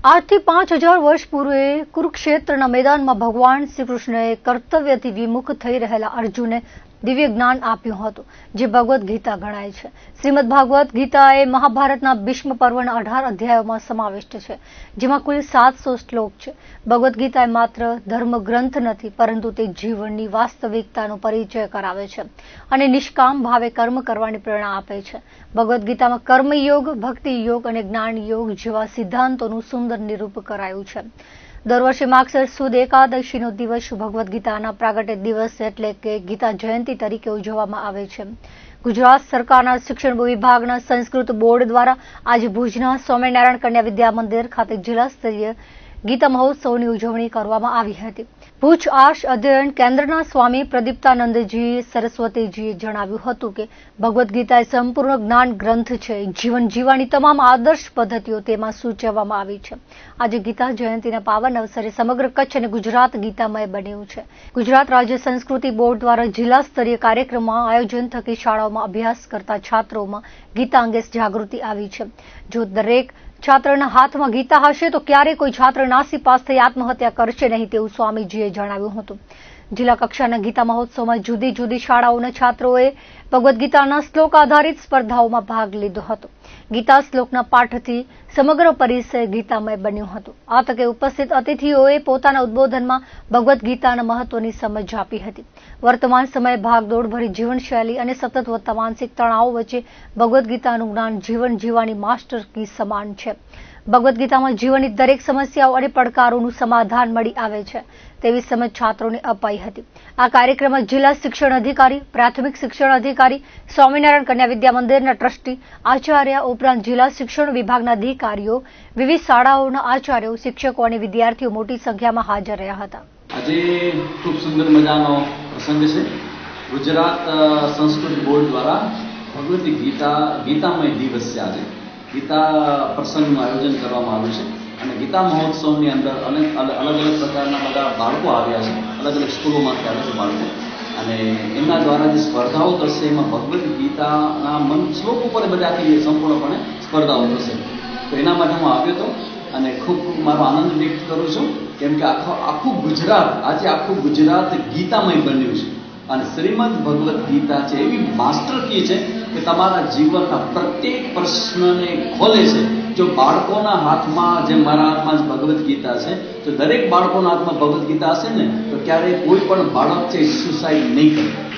આજથી 5000 વર્ષ પૂર્વે કુરુક્ષેત્રના મેદાનમાં ભગવાન શ્રી કૃષ્ણએ કર્તવ્યથી વિમુખ થઈ રહેલા અર્જુનને દિવ્ય જ્ઞાન આપ્યું હતું, જે ભગવદ્ ગીતા ગણાય છે. શ્રીમદ ભાગવત ગીતા એ મહાભારતના ભીષ્મ પર્વના 18 અધ્યાયોમાં સમાવિષ્ટ છે, જેમાં કુલ 700 શ્લોક છે. ભગવદ્ ગીતા એ માત્ર ધર્મ ગ્રંથ નથી, પરંતુ તે જીવનની વાસ્તવિકતાનો પરિચય કરાવે છે અને નિષ્કામ ભાવે કર્મ કરવાની પ્રેરણા આપે છે. ભગવદ્ ગીતામાં કર્મયોગ, ભક્તિ યોગ અને જ્ઞાન યોગ જેવા સિદ્ધાંતોનું સુંદર નિરૂપ કરાયું છે. દર વર્ષે માગસર સુદ એકાદશીનો દિવસ ભગવદ્ ગીતાના પ્રાગટ્ય દિવસ એટલે કે ગીતા જયંતિ તરીકે ઉજવવામાં આવે છે. ગુજરાત સરકારના શિક્ષણ વિભાગના સંસ્કૃત બોર્ડ દ્વારા આજે ભુજના સ્વામિનારાયણ કન્યા વિદ્યા મંદિર ખાતે જિલ્લા સ્તરીય ગીતા મહોત્સવની ઉજવણી કરવામાં આવી હતી. ભુજ આર્ષ અધ્યયન કેન્દ્રના સ્વામી પ્રદીપ્તાનંદજી સરસ્વતીજીએ જણાવ્યું હતું કે ભગવદ્ ગીતા એ સંપૂર્ણ જ્ઞાન ગ્રંથ છે. જીવન જીવવાની તમામ આદર્શ પદ્ધતિઓ તેમાં સૂચવવામાં આવી છે. આજે ગીતા જયંતિના પાવન અવસરે સમગ્ર કચ્છ અને ગુજરાત ગીતામય બન્યું છે. ગુજરાત રાજ્ય સંસ્કૃતિ બોર્ડ દ્વારા જિલ્લા સ્તરીય કાર્યક્રમમાં આયોજન થકી શાળાઓમાં અભ્યાસ કરતા છાત્રોમાં ગીતા અંગે જાગૃતિ આવી છે. જો દરેક છાત્રના હાથમાં ગીતા હશે તો ક્યારેય કોઈ છાત્ર નાસીપાસ થઈ આત્મહત્યા કરશે નહીં, તેવું સ્વામીજીએ જણાવ્યું હતું. જિલ્લા કક્ષાના ગીતા મહોત્સવમાં જુદી જુદી શાળાઓના છાત્રોએ ભગવદ્ ગીતાના શ્લોક આધારિત સ્પર્ધાઓમાં ભાગ લીધો હતો. ગીતા શ્લોકના પાઠથી સમગ્ર પરિસર ગીતામય બન્યું હતું. આ તકે ઉપસ્થિત અતિથિઓએ પોતાના ઉદબોધનમાં ભગવદ્ ગીતાના મહત્વની સમજ આપી હતી. વર્તમાન સમયે ભાગદોડ ભરી જીવનશૈલી અને સતત વધતા માનસિક તણાવ વચ્ચે ભગવદ્ ગીતાનું જ્ઞાન જીવન જીવવાની માસ્ટર કી સમાન છે. ભગવદ્ ગીતામાં જીવનની દરેક સમસ્યાઓ અને પડકારોનું સમાધાન મળી આવે છે, તેવી સમજ છાત્રોને અપાઈ હતી. આ કાર્યક્રમમાં જિલ્લા શિક્ષણ અધિકારી, પ્રાથમિક શિક્ષણ અધિકારી, સ્વામિનારાયણ કન્યા વિદ્યા મંદિરના ટ્રસ્ટી, આચાર્ય ઉપરાંત જિલ્લા શિક્ષણ વિભાગના અધિકારીઓ, વિવિધ શાળાઓના આચાર્યો, શિક્ષકો અને વિદ્યાર્થીઓ મોટી સંખ્યામાં હાજર રહ્યા હતા. આજે ખૂબ સુંદર મજાનો પ્રસંગ છે. ગુજરાત સંસ્કૃત બોર્ડ દ્વારા ભગવદ્ ગીતામય દિવસ છે. આજે ગીતા પ્રસંગનું આયોજન કરવામાં આવ્યું છે અને ગીતા મહોત્સવની અંદર અલગ અલગ પ્રકારના બધા બાળકો આવ્યા છે. અલગ અલગ સ્કૂલોમાંથી આવ્યા છે બાળકો, અને એમના દ્વારા જે સ્પર્ધાઓ થશે એમાં ભગવદ્ ગીતાના શ્લોક ઉપર બધાથી સંપૂર્ણપણે સ્પર્ધાઓ થશે. તો એના માટે હું આવ્યો હતો અને ખૂબ મારો આનંદ વ્યક્ત કરું છું, કેમ કે આખું ગુજરાત ગીતામય બન્યું છે. અને શ્રીમદ ભગવદ્ ગીતા છે એવી માસ્ટર કી છે કે તમારા જીવનના પ્રત્યેક પ્રશ્નને ખોલે છે. જો બાળકોના હાથમાં, જેમ મારા હાથમાં જ ભગવદ્ ગીતા છે, તો દરેક બાળકોના હાથમાં ભગવદ્ ગીતા હશે ને તો ક્યારેય કોઈ પણ બાળક છે સુસાઇડ નહીં કરે.